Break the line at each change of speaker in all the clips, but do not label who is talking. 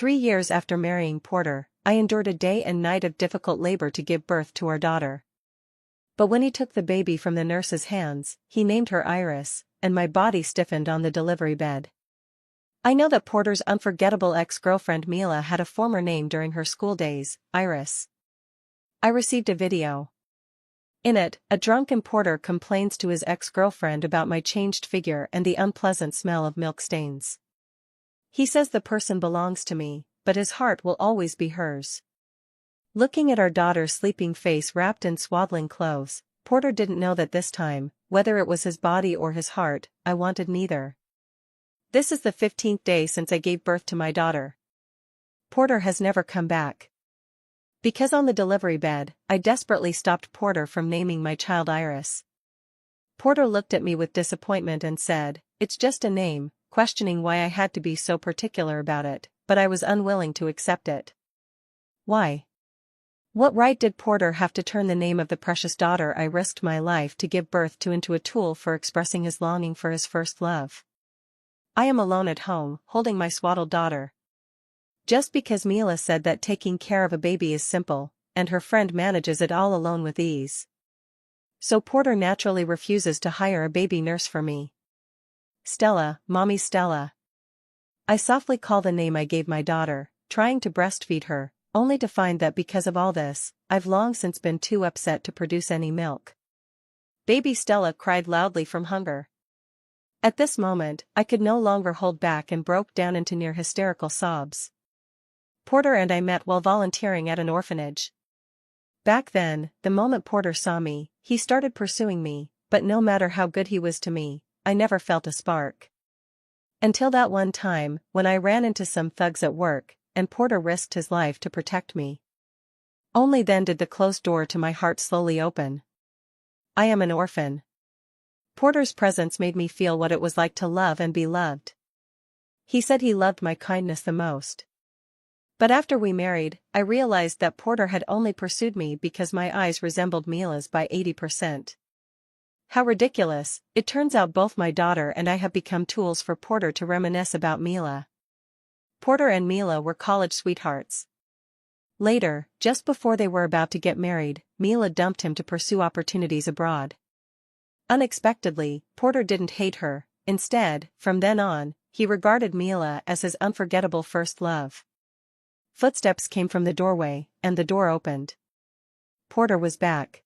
3 years after marrying Porter, I endured a day and night of difficult labor to give birth to our daughter. But when he took the baby from the nurse's hands, he named her Iris, and my body stiffened on the delivery bed. I know that Porter's unforgettable ex-girlfriend Mila had a former name during her school days, Iris. I received a video. In it, a drunken Porter complains to his ex-girlfriend about my changed figure and the unpleasant smell of milk stains. He says the person belongs to me, but his heart will always be hers. Looking at our daughter's sleeping face wrapped in swaddling clothes, Porter didn't know that this time, whether it was his body or his heart, I wanted neither. This is the 15th day since I gave birth to my daughter. Porter has never come back. Because on the delivery bed, I desperately stopped Porter from naming my child Iris. Porter looked at me with disappointment and said, "It's just a name," questioning why I had to be so particular about it, but I was unwilling to accept it. Why? What right did Porter have to turn the name of the precious daughter I risked my life to give birth to into a tool for expressing his longing for his first love? I am alone at home, holding my swaddled daughter. Just because Mila said that taking care of a baby is simple, and her friend manages it all alone with ease. So Porter naturally refuses to hire a baby nurse for me. Stella, Mommy Stella. I softly call the name I gave my daughter, trying to breastfeed her, only to find that because of all this, I've long since been too upset to produce any milk. Baby Stella cried loudly from hunger. At this moment, I could no longer hold back and broke down into near hysterical sobs. Porter and I met while volunteering at an orphanage. Back then, the moment Porter saw me, he started pursuing me, but no matter how good he was to me, I never felt a spark. Until that one time, when I ran into some thugs at work, and Porter risked his life to protect me. Only then did the closed door to my heart slowly open. I am an orphan. Porter's presence made me feel what it was like to love and be loved. He said he loved my kindness the most. But after we married, I realized that Porter had only pursued me because my eyes resembled Mila's by 80%. How ridiculous, it turns out both my daughter and I have become tools for Porter to reminisce about Mila. Porter and Mila were college sweethearts. Later, just before they were about to get married, Mila dumped him to pursue opportunities abroad. Unexpectedly, Porter didn't hate her. Instead, from then on, he regarded Mila as his unforgettable first love. Footsteps came from the doorway, and the door opened. Porter was back.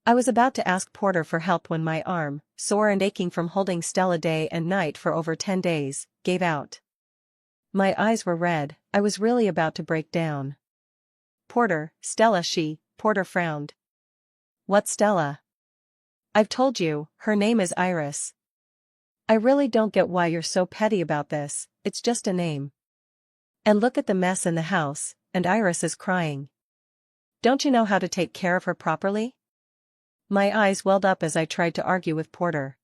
I was about to ask Porter for help when my arm, sore and aching from holding Stella day and night for over 10 days, gave out. My eyes were red, I was really about to break down. Porter, Stella Porter frowned. What Stella? I've told you, her name is Iris. I really don't get why you're so petty about this, it's just a name. And look at the mess in the house, and Iris is crying. Don't you know how to take care of her properly? My eyes welled up as I tried to argue with Porter.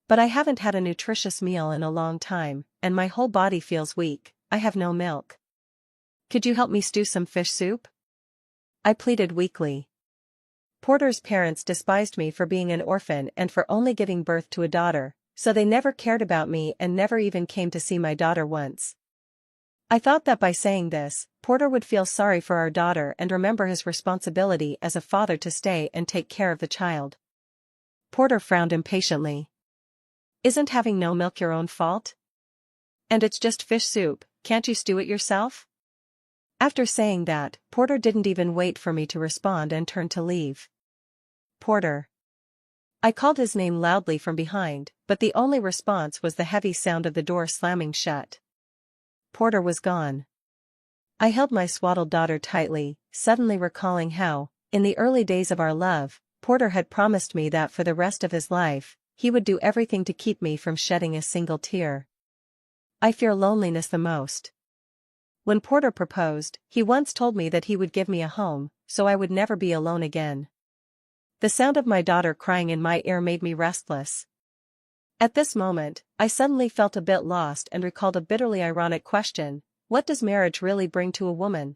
But I haven't had a nutritious meal in a long time, and my whole body feels weak. I have no milk. Could you help me stew some fish soup? I pleaded weakly. Porter's parents despised me for being an orphan and for only giving birth to a daughter, so they never cared about me and never even came to see my daughter once. I thought that by saying this, Porter would feel sorry for our daughter and remember his responsibility as a father to stay and take care of the child. Porter frowned impatiently. Isn't having no milk your own fault? And it's just fish soup, can't you stew it yourself? After saying that, Porter didn't even wait for me to respond and turned to leave. Porter. I called his name loudly from behind, but the only response was the heavy sound of the door slamming shut. Porter was gone. I held my swaddled daughter tightly, suddenly recalling how, in the early days of our love, Porter had promised me that for the rest of his life, he would do everything to keep me from shedding a single tear. I fear loneliness the most. When Porter proposed, he once told me that he would give me a home, so I would never be alone again. The sound of my daughter crying in my ear made me restless. At this moment, I suddenly felt a bit lost and recalled a bitterly ironic question: what does marriage really bring to a woman?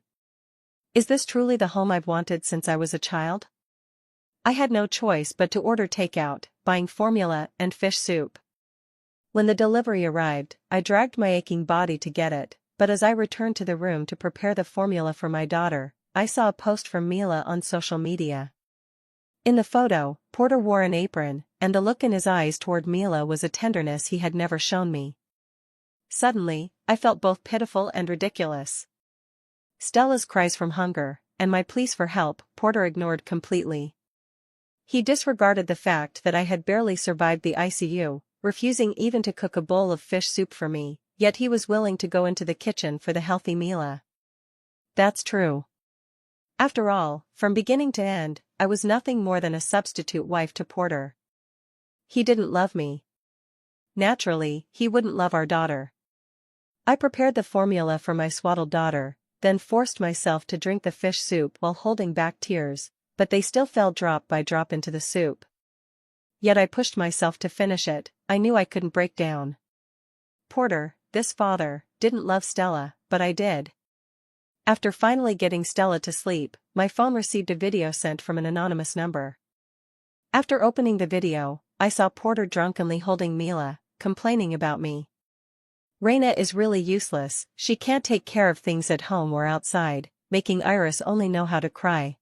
Is this truly the home I've wanted since I was a child? I had no choice but to order takeout, buying formula and fish soup. When the delivery arrived, I dragged my aching body to get it, but as I returned to the room to prepare the formula for my daughter, I saw a post from Mila on social media. In the photo, Porter wore an apron, and the look in his eyes toward Mila was a tenderness he had never shown me. Suddenly, I felt both pitiful and ridiculous. Stella's cries from hunger, and my pleas for help, Porter ignored completely. He disregarded the fact that I had barely survived the ICU, refusing even to cook a bowl of fish soup for me, yet he was willing to go into the kitchen for the healthy Mila. That's true. After all, from beginning to end, I was nothing more than a substitute wife to Porter. He didn't love me. Naturally, he wouldn't love our daughter. I prepared the formula for my swaddled daughter, then forced myself to drink the fish soup while holding back tears, but they still fell drop by drop into the soup. Yet I pushed myself to finish it. I knew I couldn't break down. Porter, this father, didn't love Stella, but I did. After finally getting Stella to sleep, my phone received a video sent from an anonymous number. After opening the video, I saw Porter drunkenly holding Mila, complaining about me. Reina is really useless, she can't take care of things at home or outside, making Iris only know how to cry.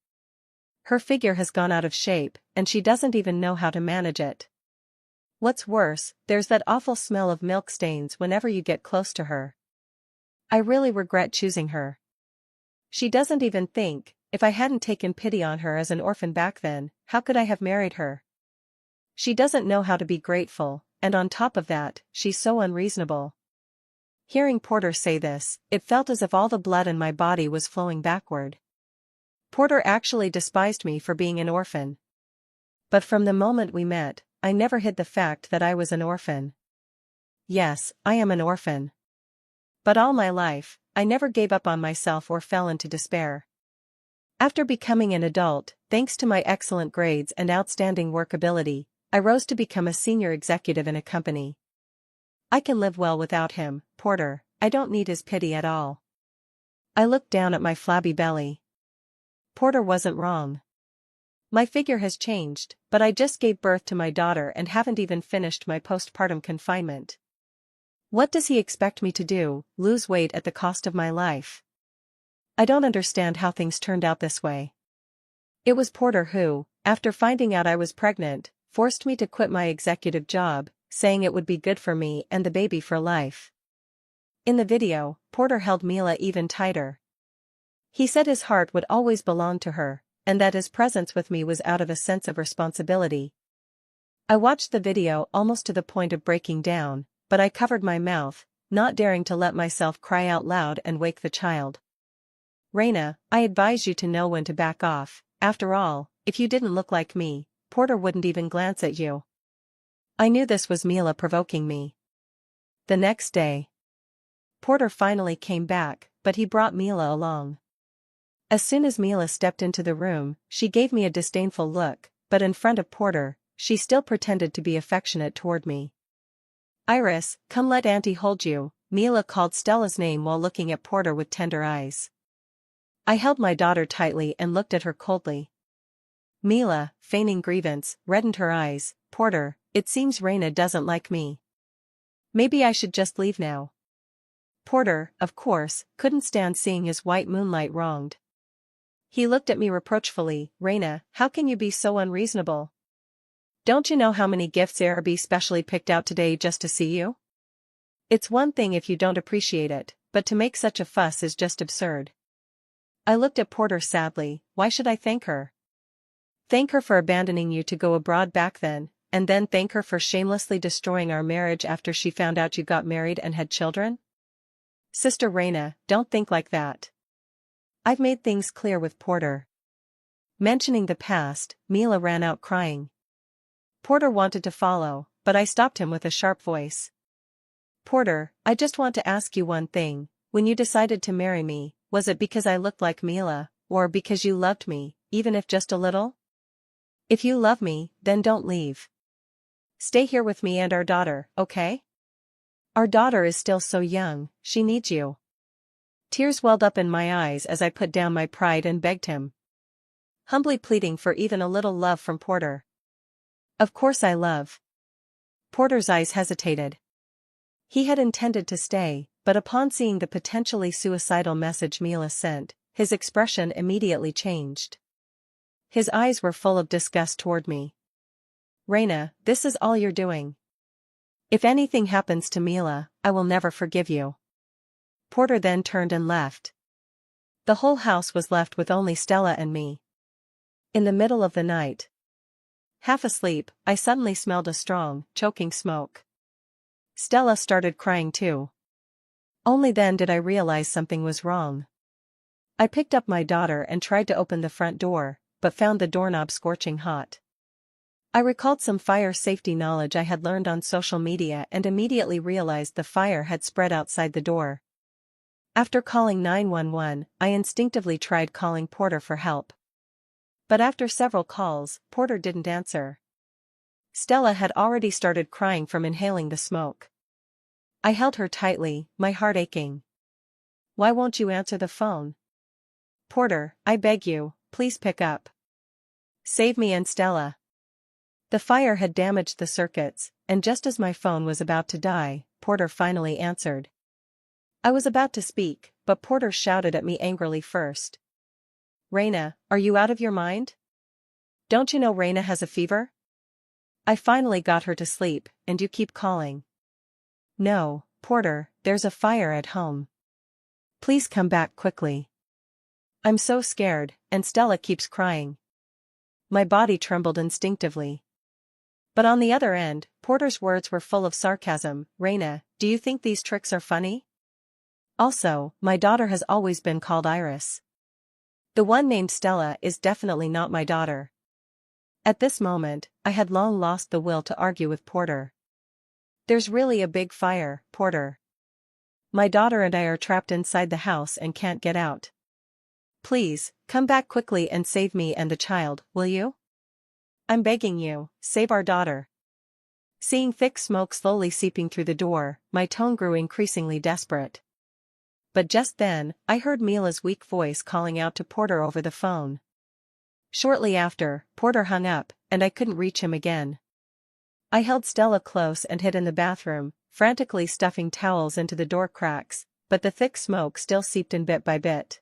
Her figure has gone out of shape, and she doesn't even know how to manage it. What's worse, there's that awful smell of milk stains whenever you get close to her. I really regret choosing her. She doesn't even think, if I hadn't taken pity on her as an orphan back then, how could I have married her? She doesn't know how to be grateful, and on top of that, she's so unreasonable. Hearing Porter say this, it felt as if all the blood in my body was flowing backward. Porter actually despised me for being an orphan. But from the moment we met, I never hid the fact that I was an orphan. Yes, I am an orphan. But all my life, I never gave up on myself or fell into despair. After becoming an adult, thanks to my excellent grades and outstanding work ability, I rose to become a senior executive in a company. I can live well without him, Porter, I don't need his pity at all. I looked down at my flabby belly. Porter wasn't wrong. My figure has changed, but I just gave birth to my daughter and haven't even finished my postpartum confinement. What does he expect me to do, lose weight at the cost of my life? I don't understand how things turned out this way. It was Porter who, after finding out I was pregnant, forced me to quit my executive job, saying it would be good for me and the baby for life. In the video, Porter held Mila even tighter. He said his heart would always belong to her, and that his presence with me was out of a sense of responsibility. I watched the video almost to the point of breaking down, but I covered my mouth, not daring to let myself cry out loud and wake the child. Reina, I advise you to know when to back off. After all, if you didn't look like me, Porter wouldn't even glance at you. I knew this was Mila provoking me. The next day, Porter finally came back, but he brought Mila along. As soon as Mila stepped into the room, she gave me a disdainful look, but in front of Porter, she still pretended to be affectionate toward me. Iris, come let Auntie hold you, Mila called Stella's name while looking at Porter with tender eyes. I held my daughter tightly and looked at her coldly. Mila, feigning grievance, reddened her eyes. Porter, it seems Reina doesn't like me. Maybe I should just leave now. Porter, of course, couldn't stand seeing his white moonlight wronged. He looked at me reproachfully. Reina, how can you be so unreasonable? Don't you know how many gifts Araby specially picked out today just to see you? It's one thing if you don't appreciate it, but to make such a fuss is just absurd. I looked at Porter sadly. Why should I thank her? Thank her for abandoning you to go abroad back then, and then thank her for shamelessly destroying our marriage after she found out you got married and had children? Sister Reina, don't think like that. I've made things clear with Porter. Mentioning the past, Mila ran out crying. Porter wanted to follow, but I stopped him with a sharp voice. Porter, I just want to ask you one thing. When you decided to marry me, was it because I looked like Mila, or because you loved me, even if just a little? If you love me, then don't leave. Stay here with me and our daughter, okay? Our daughter is still so young, she needs you. Tears welled up in my eyes as I put down my pride and begged him. Humbly pleading for even a little love from Porter. Of course I love. Porter's eyes hesitated. He had intended to stay, but upon seeing the potentially suicidal message Mila sent, his expression immediately changed. His eyes were full of disgust toward me. "Reina, this is all you're doing. If anything happens to Mila, I will never forgive you." Porter then turned and left. The whole house was left with only Stella and me. In the middle of the night, half asleep, I suddenly smelled a strong, choking smoke. Stella started crying too. Only then did I realize something was wrong. I picked up my daughter and tried to open the front door, but found the doorknob scorching hot. I recalled some fire safety knowledge I had learned on social media and immediately realized the fire had spread outside the door. After calling 911, I instinctively tried calling Porter for help. But after several calls, Porter didn't answer. Stella had already started crying from inhaling the smoke. I held her tightly, my heart aching. "Why won't you answer the phone? Porter, I beg you, please pick up. Save me and Stella." The fire had damaged the circuits, and just as my phone was about to die, Porter finally answered. I was about to speak, but Porter shouted at me angrily first. "Reina, are you out of your mind? Don't you know Reina has a fever? I finally got her to sleep, and you keep calling." "No, Porter, there's a fire at home. Please come back quickly. I'm so scared, and Stella keeps crying." My body trembled instinctively. But on the other end, Porter's words were full of sarcasm. "Reina, do you think these tricks are funny? Also, my daughter has always been called Iris. The one named Stella is definitely not my daughter." At this moment, I had long lost the will to argue with Porter. "There's really a big fire, Porter. My daughter and I are trapped inside the house and can't get out. Please, come back quickly and save me and the child, will you? I'm begging you, save our daughter." Seeing thick smoke slowly seeping through the door, my tone grew increasingly desperate. But just then, I heard Mila's weak voice calling out to Porter over the phone. Shortly after, Porter hung up, and I couldn't reach him again. I held Stella close and hid in the bathroom, frantically stuffing towels into the door cracks, but the thick smoke still seeped in bit by bit.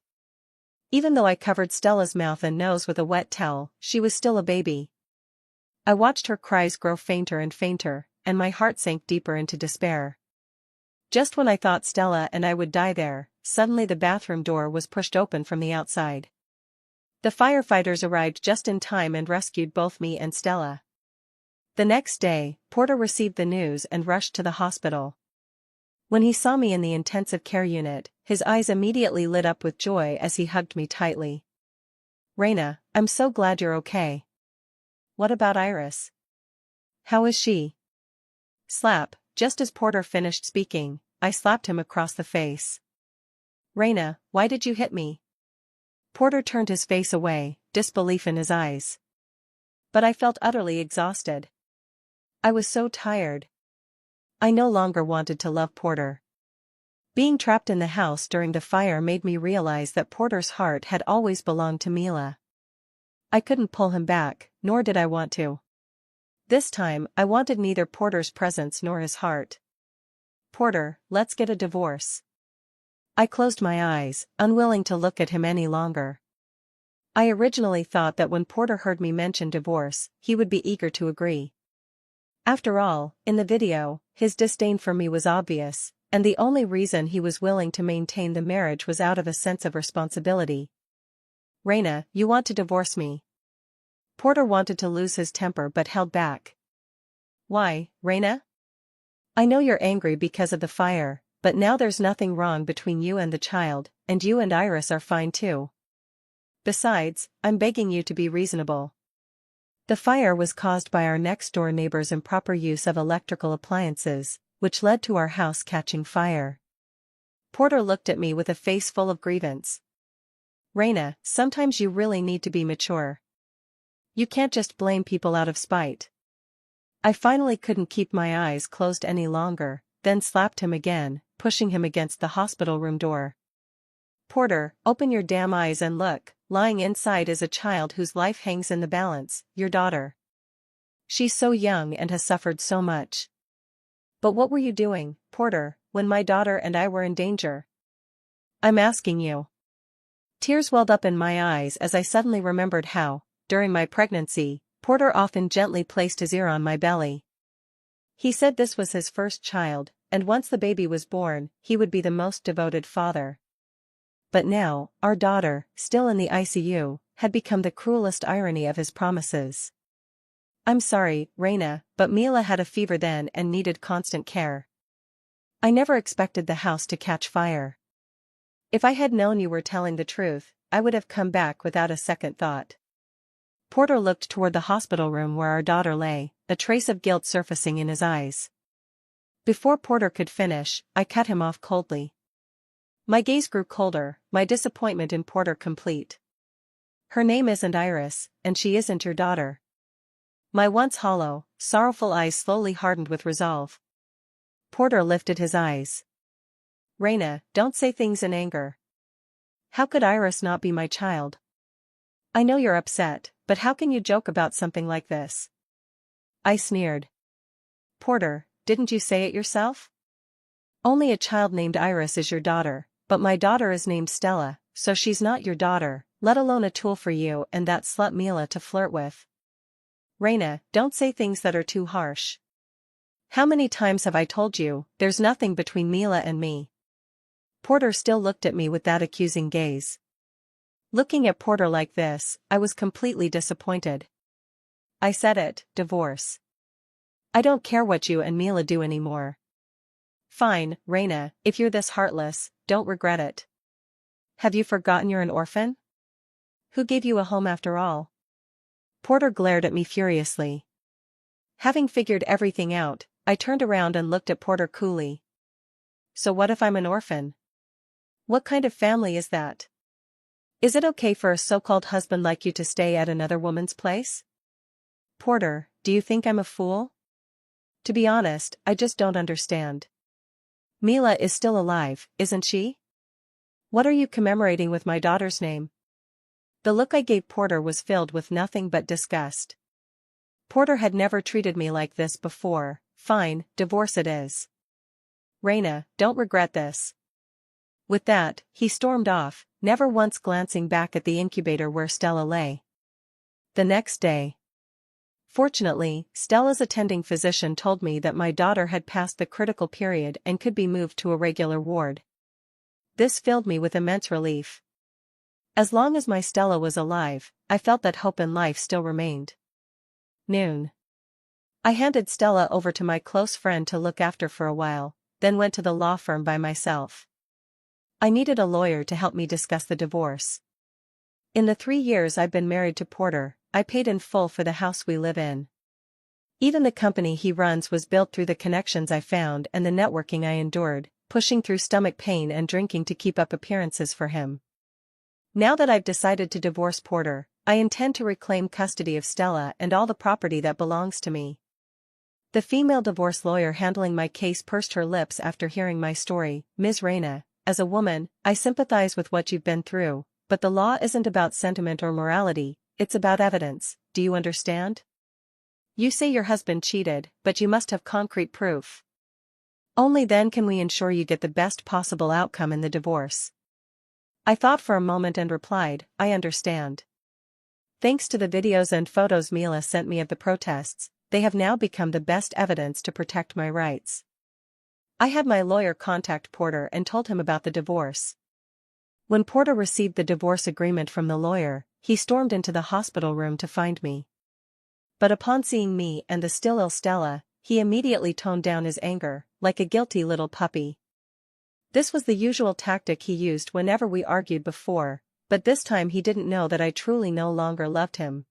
Even though I covered Stella's mouth and nose with a wet towel, she was still a baby. I watched her cries grow fainter and fainter, and my heart sank deeper into despair. Just when I thought Stella and I would die there, suddenly the bathroom door was pushed open from the outside. The firefighters arrived just in time and rescued both me and Stella. The next day, Porter received the news and rushed to the hospital. When he saw me in the intensive care unit, his eyes immediately lit up with joy as he hugged me tightly. "Reina, I'm so glad you're okay. What about Iris? How is she?" Slap, just as Porter finished speaking, I slapped him across the face. "Reina, why did you hit me?" Porter turned his face away, disbelief in his eyes. But I felt utterly exhausted. I was so tired. I no longer wanted to love Porter. Being trapped in the house during the fire made me realize that Porter's heart had always belonged to Mila. I couldn't pull him back, nor did I want to. This time, I wanted neither Porter's presence nor his heart. "Porter, let's get a divorce." I closed my eyes, unwilling to look at him any longer. I originally thought that when Porter heard me mention divorce, he would be eager to agree. After all, in the video, his disdain for me was obvious, and the only reason he was willing to maintain the marriage was out of a sense of responsibility. "Reina, you want to divorce me?" Porter wanted to lose his temper but held back. "Why, Reina? I know you're angry because of the fire, but now there's nothing wrong between you and the child, and you and Iris are fine too. Besides, I'm begging you to be reasonable. The fire was caused by our next-door neighbor's improper use of electrical appliances, which led to our house catching fire." Porter looked at me with a face full of grievance. "Reina, sometimes you really need to be mature. You can't just blame people out of spite." I finally couldn't keep my eyes closed any longer, then slapped him again, pushing him against the hospital room door. "Porter, open your damn eyes and look, lying inside is a child whose life hangs in the balance, your daughter. She's so young and has suffered so much. But what were you doing, Porter, when my daughter and I were in danger? I'm asking you. Tears welled up in my eyes as I suddenly remembered how, during my pregnancy, Porter often gently placed his ear on my belly. He said this was his first child, and once the baby was born, he would be the most devoted father. But now, our daughter, still in the ICU, had become the cruelest irony of his promises. I'm sorry, Raina, but Mila had a fever then and needed constant care. I never expected the house to catch fire. If I had known you were telling the truth, I would have come back without a second thought. Porter looked toward the hospital room where our daughter lay, a trace of guilt surfacing in his eyes. Before Porter could finish, I cut him off coldly. My gaze grew colder, my disappointment in Porter complete. Her name isn't Iris, and she isn't your daughter. My once hollow, sorrowful eyes slowly hardened with resolve. Porter lifted his eyes. Raina, don't say things in anger. How could Iris not be my child? I know you're upset, but how can you joke about something like this? I sneered. Porter, didn't you say it yourself? Only a child named Iris is your daughter, but my daughter is named Stella, so she's not your daughter, let alone a tool for you and that slut Mila to flirt with. Raina, don't say things that are too harsh. How many times have I told you, there's nothing between Mila and me? Porter still looked at me with that accusing gaze. Looking at Porter like this, I was completely disappointed. I said it, divorce. I don't care what you and Mila do anymore. Fine, Raina, if you're this heartless, don't regret it. Have you forgotten you're an orphan? Who gave you a home after all? Porter glared at me furiously. Having figured everything out, I turned around and looked at Porter coolly. So what if I'm an orphan? What kind of family is that? Is it okay for a so-called husband like you to stay at another woman's place? Porter, do you think I'm a fool? To be honest, I just don't understand. Mila is still alive, isn't she? What are you commemorating with my daughter's name? The look I gave Porter was filled with nothing but disgust. Porter had never treated me like this before. Fine, divorce it is. Raina, don't regret this. With that, he stormed off, never once glancing back at the incubator where Stella lay. The next day. Fortunately, Stella's attending physician told me that my daughter had passed the critical period and could be moved to a regular ward. This filled me with immense relief. As long as my Stella was alive, I felt that hope in life still remained. Noon. I handed Stella over to my close friend to look after for a while, then went to the law firm by myself. I needed a lawyer to help me discuss the divorce. In the 3 years I've been married to Porter, I paid in full for the house we live in. Even the company he runs was built through the connections I found and the networking I endured, pushing through stomach pain and drinking to keep up appearances for him. Now that I've decided to divorce Porter, I intend to reclaim custody of Stella and all the property that belongs to me. The female divorce lawyer handling my case pursed her lips after hearing my story. Ms. Raina, as a woman, I sympathize with what you've been through, but the law isn't about sentiment or morality, it's about evidence, do you understand? You say your husband cheated, but you must have concrete proof. Only then can we ensure you get the best possible outcome in the divorce. I thought for a moment and replied, I understand. Thanks to the videos and photos Mila sent me of the protests, they have now become the best evidence to protect my rights. I had my lawyer contact Porter and told him about the divorce. When Porter received the divorce agreement from the lawyer, he stormed into the hospital room to find me. But upon seeing me and the still ill Stella, he immediately toned down his anger, like a guilty little puppy. This was the usual tactic he used whenever we argued before, but this time he didn't know that I truly no longer loved him.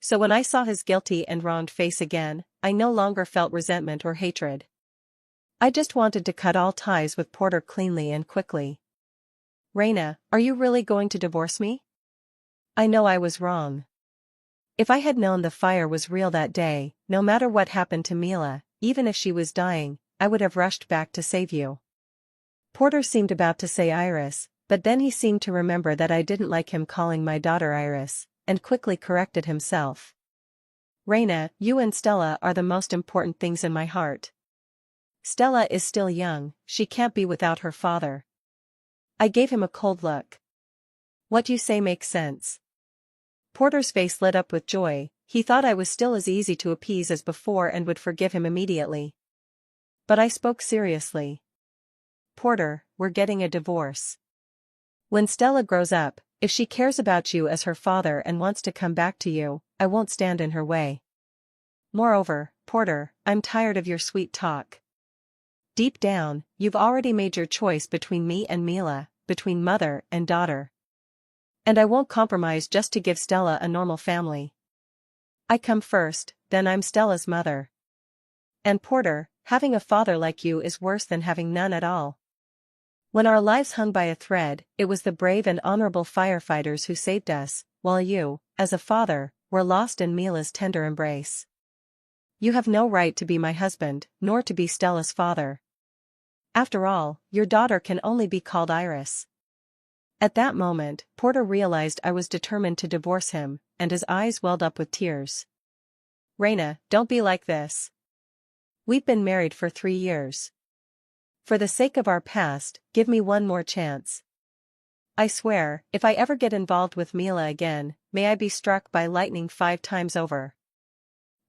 So when I saw his guilty and wronged face again, I no longer felt resentment or hatred. I just wanted to cut all ties with Porter cleanly and quickly. Raina, are you really going to divorce me? I know I was wrong. If I had known the fire was real that day, no matter what happened to Mila, even if she was dying, I would have rushed back to save you. Porter seemed about to say Iris, but then he seemed to remember that I didn't like him calling my daughter Iris, and quickly corrected himself. Raina, you and Stella are the most important things in my heart. Stella is still young, she can't be without her father. I gave him a cold look. What you say makes sense. Porter's face lit up with joy, he thought I was still as easy to appease as before and would forgive him immediately. But I spoke seriously. Porter, we're getting a divorce. When Stella grows up, if she cares about you as her father and wants to come back to you, I won't stand in her way. Moreover, Porter, I'm tired of your sweet talk. Deep down, you've already made your choice between me and Mila, between mother and daughter. And I won't compromise just to give Stella a normal family. I come first, then I'm Stella's mother. And Porter, having a father like you is worse than having none at all. When our lives hung by a thread, it was the brave and honorable firefighters who saved us, while you, as a father, were lost in Mila's tender embrace. You have no right to be my husband, nor to be Stella's father. After all, your daughter can only be called Iris. At that moment, Porter realized I was determined to divorce him, and his eyes welled up with tears. Raina, don't be like this. We've been married for 3 years. For the sake of our past, give me one more chance. I swear, if I ever get involved with Mila again, may I be struck by lightning 5 times over.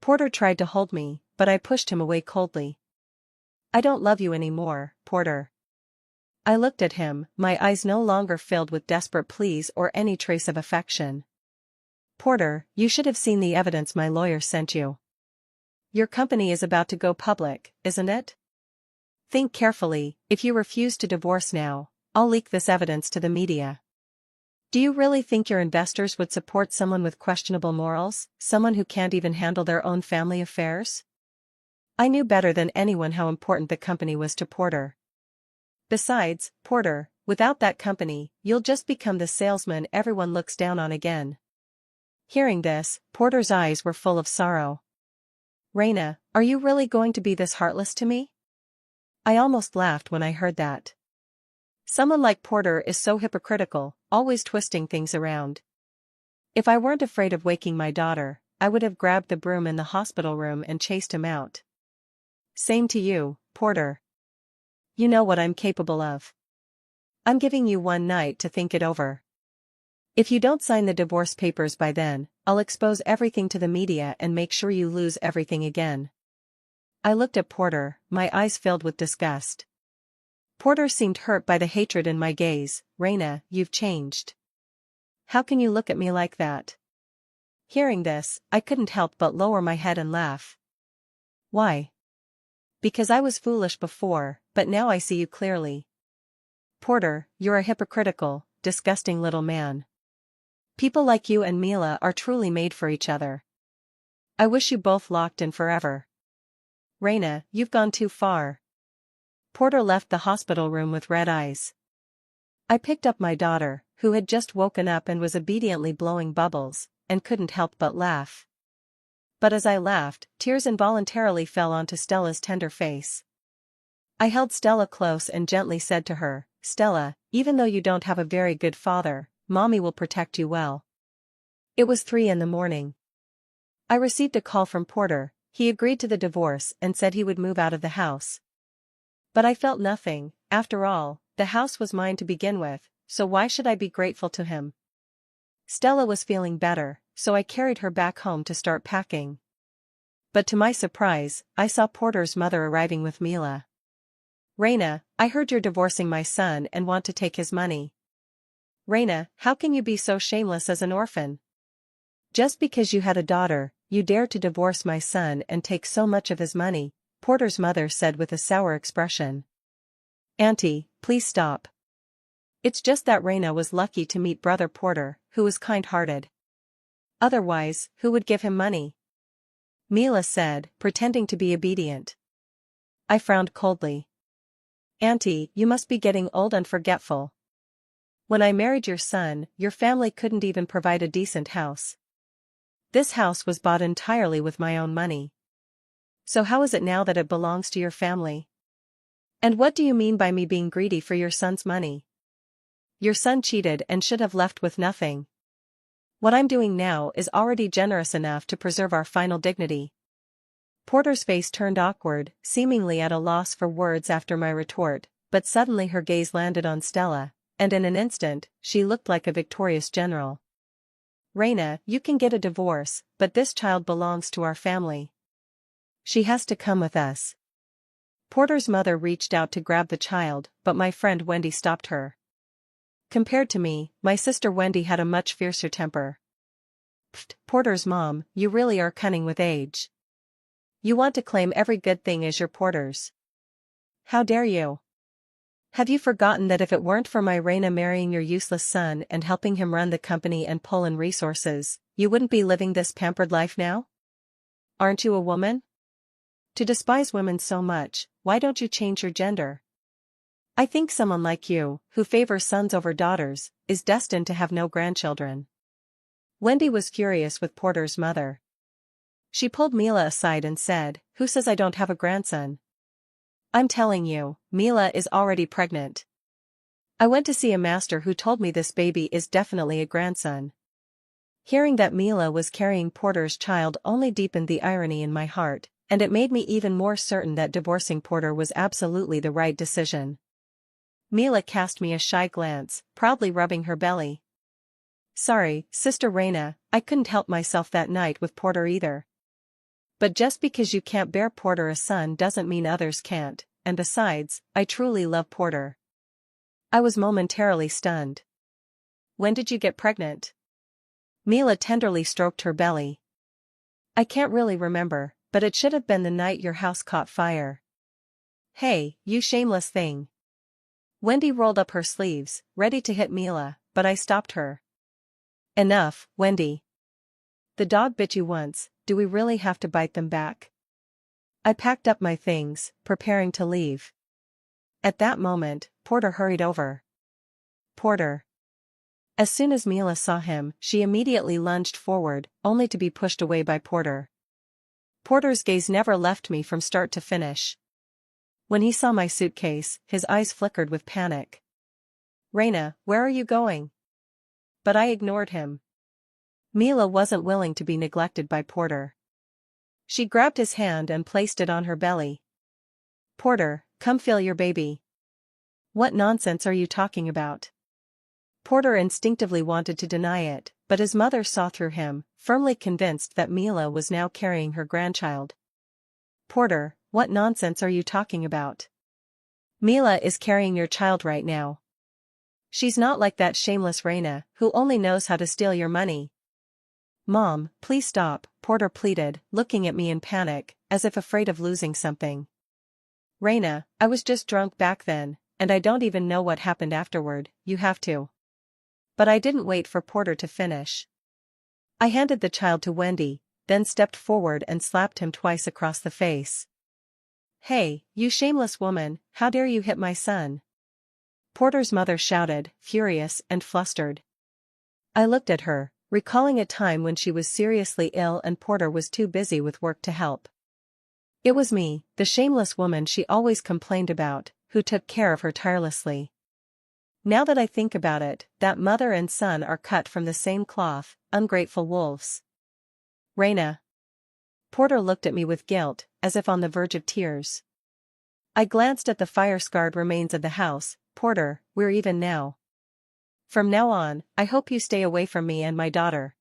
Porter tried to hold me, but I pushed him away coldly. I don't love you anymore, Porter. I looked at him, my eyes no longer filled with desperate pleas or any trace of affection. Porter, you should have seen the evidence my lawyer sent you. Your company is about to go public, isn't it? Think carefully, if you refuse to divorce now, I'll leak this evidence to the media. Do you really think your investors would support someone with questionable morals, someone who can't even handle their own family affairs? I knew better than anyone how important the company was to Porter. Besides, Porter, without that company, you'll just become the salesman everyone looks down on again. Hearing this, Porter's eyes were full of sorrow. Raina, are you really going to be this heartless to me? I almost laughed when I heard that. Someone like Porter is so hypocritical, always twisting things around. If I weren't afraid of waking my daughter, I would have grabbed the broom in the hospital room and chased him out. Same to you, Porter. You know what I'm capable of. I'm giving you one night to think it over. If you don't sign the divorce papers by then, I'll expose everything to the media and make sure you lose everything again. I looked at Porter, my eyes filled with disgust. Porter seemed hurt by the hatred in my gaze. Raina, you've changed. How can you look at me like that? Hearing this, I couldn't help but lower my head and laugh. Why? Because I was foolish before, but now I see you clearly. Porter, you're a hypocritical, disgusting little man. People like you and Mila are truly made for each other. I wish you both locked in forever. Raina, you've gone too far. Porter left the hospital room with red eyes. I picked up my daughter, who had just woken up and was obediently blowing bubbles, and couldn't help but laugh. But as I laughed, tears involuntarily fell onto Stella's tender face. I held Stella close and gently said to her, Stella, even though you don't have a very good father, Mommy will protect you well. It was 3 a.m. I received a call from Porter. He agreed to the divorce and said he would move out of the house. But I felt nothing. After all, the house was mine to begin with, so why should I be grateful to him? Stella was feeling better, so I carried her back home to start packing. But to my surprise, I saw Porter's mother arriving with Mila. Raina, I heard you're divorcing my son and want to take his money. Raina, how can you be so shameless as an orphan? Just because you had a daughter, you dare to divorce my son and take so much of his money, Porter's mother said with a sour expression. Auntie, please stop. It's just that Raina was lucky to meet Brother Porter, who was kind-hearted. Otherwise, who would give him money? Mila said, pretending to be obedient. I frowned coldly. Auntie, you must be getting old and forgetful. When I married your son, your family couldn't even provide a decent house. This house was bought entirely with my own money. So how is it now that it belongs to your family? And what do you mean by me being greedy for your son's money? Your son cheated and should have left with nothing. What I'm doing now is already generous enough to preserve our final dignity. Porter's face turned awkward, seemingly at a loss for words after my retort, but suddenly her gaze landed on Stella, and in an instant, she looked like a victorious general. Raina, you can get a divorce, but this child belongs to our family. She has to come with us. Porter's mother reached out to grab the child, but my friend Wendy stopped her. Compared to me, my sister Wendy had a much fiercer temper. Pfft, Porter's mom, you really are cunning with age. You want to claim every good thing as your Porter's. How dare you? Have you forgotten that if it weren't for my Raina marrying your useless son and helping him run the company and pull in resources, you wouldn't be living this pampered life now? Aren't you a woman? To despise women so much, why don't you change your gender? I think someone like you, who favors sons over daughters, is destined to have no grandchildren. Wendy was furious with Porter's mother. She pulled Mila aside and said, "Who says I don't have a grandson? I'm telling you, Mila is already pregnant. I went to see a master who told me this baby is definitely a grandson." Hearing that Mila was carrying Porter's child only deepened the irony in my heart, and it made me even more certain that divorcing Porter was absolutely the right decision. Mila cast me a shy glance, proudly rubbing her belly. "Sorry, Sister Raina, I couldn't help myself that night with Porter either. But just because you can't bear Porter a son doesn't mean others can't, and besides, I truly love Porter." I was momentarily stunned. "When did you get pregnant?" Mila tenderly stroked her belly. "I can't really remember, but it should have been the night your house caught fire." "Hey, you shameless thing." Wendy rolled up her sleeves, ready to hit Mila, but I stopped her. "Enough, Wendy. The dog bit you once, do we really have to bite them back?" I packed up my things, preparing to leave. At that moment, Porter hurried over. "Porter." As soon as Mila saw him, she immediately lunged forward, only to be pushed away by Porter. Porter's gaze never left me from start to finish. When he saw my suitcase, his eyes flickered with panic. "Raina, where are you going?" But I ignored him. Mila wasn't willing to be neglected by Porter. She grabbed his hand and placed it on her belly. "Porter, come feel your baby." "What nonsense are you talking about?" Porter instinctively wanted to deny it, but his mother saw through him, firmly convinced that Mila was now carrying her grandchild. "Porter, what nonsense are you talking about? Mila is carrying your child right now. She's not like that shameless Raina, who only knows how to steal your money." "Mom, please stop," Porter pleaded, looking at me in panic, as if afraid of losing something. "Raina, I was just drunk back then, and I don't even know what happened afterward, you have to." But I didn't wait for Porter to finish. I handed the child to Wendy, then stepped forward and slapped him twice across the face. "Hey, you shameless woman, how dare you hit my son?" Porter's mother shouted, furious and flustered. I looked at her, recalling a time when she was seriously ill and Porter was too busy with work to help. It was me, the shameless woman she always complained about, who took care of her tirelessly. Now that I think about it, that mother and son are cut from the same cloth, ungrateful wolves. "Raina." Porter looked at me with guilt, as if on the verge of tears. I glanced at the fire-scarred remains of the house. "Porter, we're even now. From now on, I hope you stay away from me and my daughter."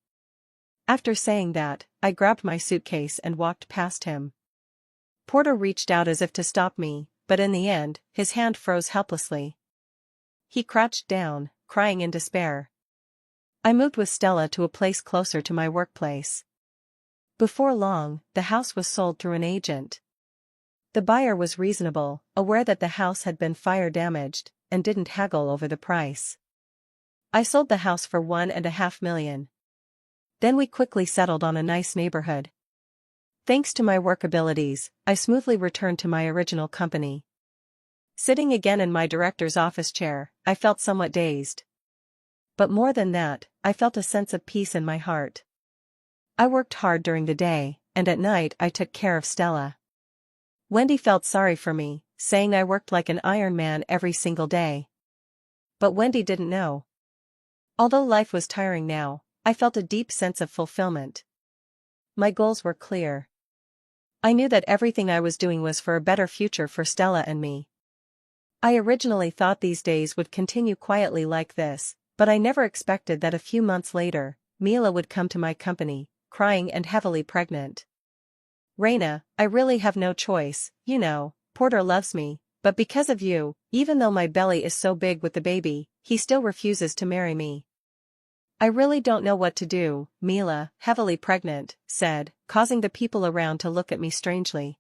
After saying that, I grabbed my suitcase and walked past him. Porter reached out as if to stop me, but in the end, his hand froze helplessly. He crouched down, crying in despair. I moved with Stella to a place closer to my workplace. Before long, the house was sold through an agent. The buyer was reasonable, aware that the house had been fire-damaged, and didn't haggle over the price. I sold the house for $1.5 million. Then we quickly settled on a nice neighborhood. Thanks to my work abilities, I smoothly returned to my original company. Sitting again in my director's office chair, I felt somewhat dazed. But more than that, I felt a sense of peace in my heart. I worked hard during the day, and at night I took care of Stella. Wendy felt sorry for me, saying I worked like an Iron Man every single day. But Wendy didn't know. Although life was tiring now, I felt a deep sense of fulfillment. My goals were clear. I knew that everything I was doing was for a better future for Stella and me. I originally thought these days would continue quietly like this, but I never expected that a few months later, Mila would come to my company, crying and heavily pregnant. "Raina, I really have no choice, you know, Porter loves me, but because of you, even though my belly is so big with the baby, he still refuses to marry me. I really don't know what to do," Mila, heavily pregnant, said, causing the people around to look at me strangely.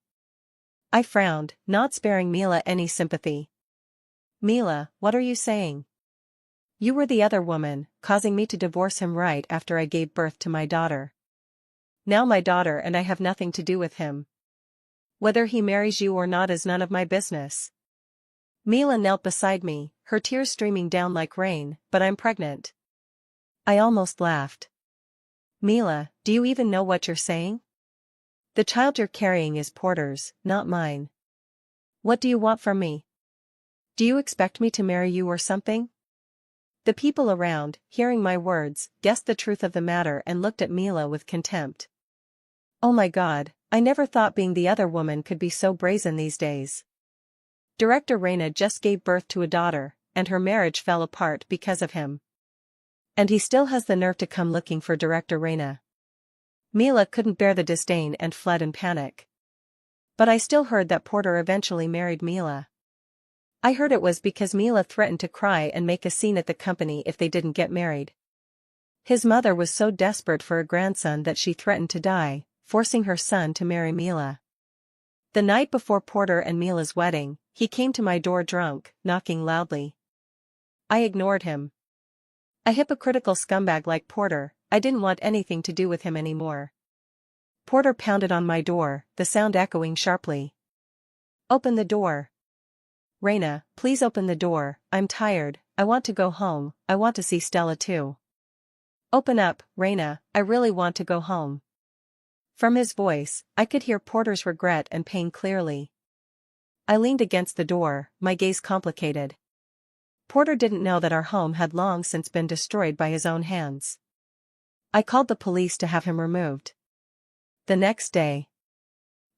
I frowned, not sparing Mila any sympathy. "Mila, what are you saying? You were the other woman, causing me to divorce him right after I gave birth to my daughter. Now my daughter and I have nothing to do with him. Whether he marries you or not is none of my business." Mila knelt beside me, her tears streaming down like rain, "But I'm pregnant." I almost laughed. "Mila, do you even know what you're saying? The child you're carrying is Porter's, not mine. What do you want from me? Do you expect me to marry you or something?" The people around, hearing my words, guessed the truth of the matter and looked at Mila with contempt. Oh my God, I never thought being the other woman could be so brazen these days. Director Raina just gave birth to a daughter, and her marriage fell apart because of him. And he still has the nerve to come looking for Director Raina. Mila couldn't bear the disdain and fled in panic. But I still heard that Porter eventually married Mila. I heard it was because Mila threatened to cry and make a scene at the company if they didn't get married. His mother was so desperate for a grandson that she threatened to die, forcing her son to marry Mila. The night before Porter and Mila's wedding, he came to my door drunk, knocking loudly. I ignored him. A hypocritical scumbag like Porter, I didn't want anything to do with him anymore. Porter pounded on my door, the sound echoing sharply. "Open the door. Raina, please open the door, I'm tired, I want to go home, I want to see Stella too. Open up, Raina, I really want to go home." From his voice, I could hear Porter's regret and pain clearly. I leaned against the door, my gaze complicated. Porter didn't know that our home had long since been destroyed by his own hands. I called the police to have him removed. The next day,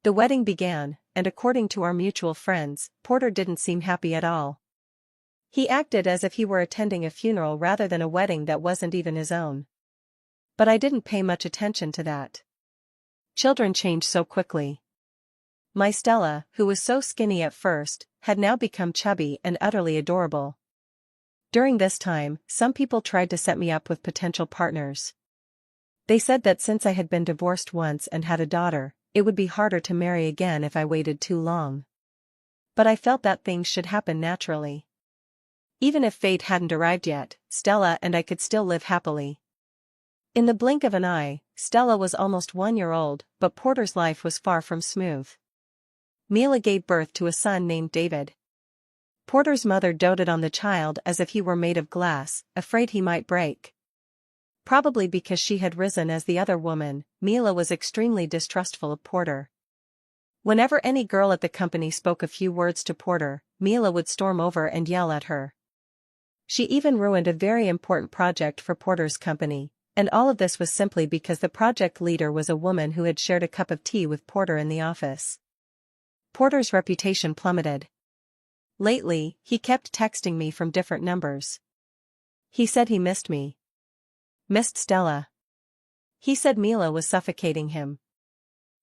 the wedding began, and according to our mutual friends, Porter didn't seem happy at all. He acted as if he were attending a funeral rather than a wedding that wasn't even his own. But I didn't pay much attention to that. Children change so quickly. My Stella, who was so skinny at first, had now become chubby and utterly adorable. During this time, some people tried to set me up with potential partners. They said that since I had been divorced once and had a daughter, it would be harder to marry again if I waited too long. But I felt that things should happen naturally. Even if fate hadn't arrived yet, Stella and I could still live happily. In the blink of an eye, Stella was almost 1 year old, but Porter's life was far from smooth. Mila gave birth to a son named David. Porter's mother doted on the child as if he were made of glass, afraid he might break. Probably because she had risen as the other woman, Mila was extremely distrustful of Porter. Whenever any girl at the company spoke a few words to Porter, Mila would storm over and yell at her. She even ruined a very important project for Porter's company, and all of this was simply because the project leader was a woman who had shared a cup of tea with Porter in the office. Porter's reputation plummeted. Lately, he kept texting me from different numbers. He said he missed me. Missed Stella. He said Mila was suffocating him.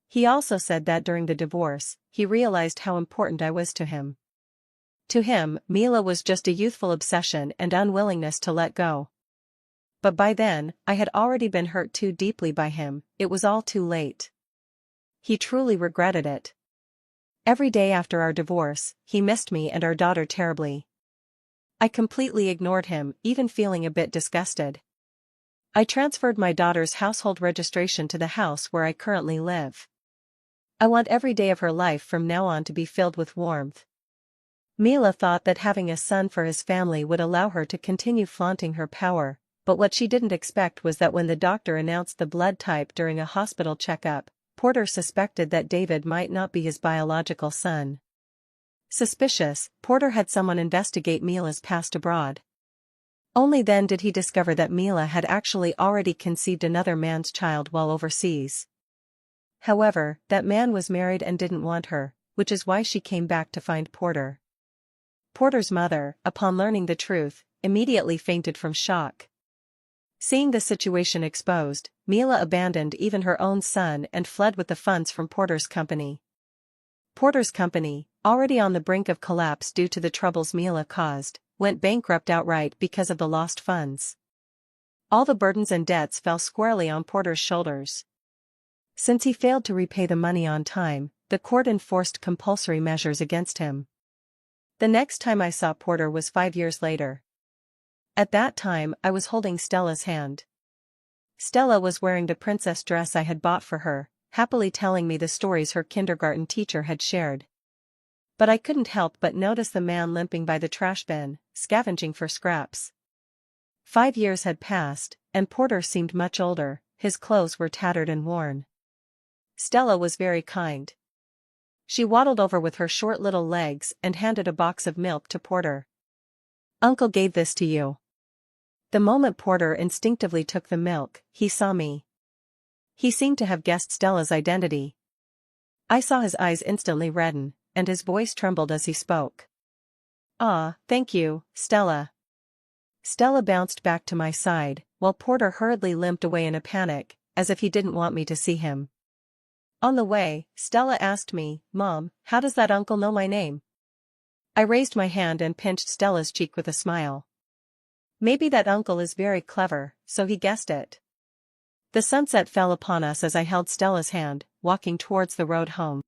He also said that during the divorce, he realized how important I was to him. To him, Mila was just a youthful obsession and unwillingness to let go. But by then, I had already been hurt too deeply by him, it was all too late. He truly regretted it. Every day after our divorce, he missed me and our daughter terribly. I completely ignored him, even feeling a bit disgusted. I transferred my daughter's household registration to the house where I currently live. I want every day of her life from now on to be filled with warmth. Mila thought that having a son for his family would allow her to continue flaunting her power, but what she didn't expect was that when the doctor announced the blood type during a hospital checkup, Porter suspected that David might not be his biological son. Suspicious, Porter had someone investigate Mila's past abroad. Only then did he discover that Mila had actually already conceived another man's child while overseas. However, that man was married and didn't want her, which is why she came back to find Porter. Porter's mother, upon learning the truth, immediately fainted from shock. Seeing the situation exposed, Mila abandoned even her own son and fled with the funds from Porter's company. Porter's company, already on the brink of collapse due to the troubles Mila caused, went bankrupt outright because of the lost funds. All the burdens and debts fell squarely on Porter's shoulders. Since he failed to repay the money on time, the court enforced compulsory measures against him. The next time I saw Porter was 5 years later. At that time I was holding Stella's hand. Stella was wearing the princess dress I had bought for her, happily telling me the stories her kindergarten teacher had shared. But I couldn't help but notice the man limping by the trash bin, scavenging for scraps. 5 years had passed, and Porter seemed much older, his clothes were tattered and worn. Stella was very kind. She waddled over with her short little legs and handed a box of milk to Porter. "Uncle gave this to you." The moment Porter instinctively took the milk, he saw me. He seemed to have guessed Stella's identity. I saw his eyes instantly redden, and his voice trembled as he spoke. "Ah, thank you, Stella." Stella bounced back to my side, while Porter hurriedly limped away in a panic, as if he didn't want me to see him. On the way, Stella asked me, "Mom, how does that uncle know my name?" I raised my hand and pinched Stella's cheek with a smile. "Maybe that uncle is very clever, so he guessed it." The sunset fell upon us as I held Stella's hand, walking towards the road home.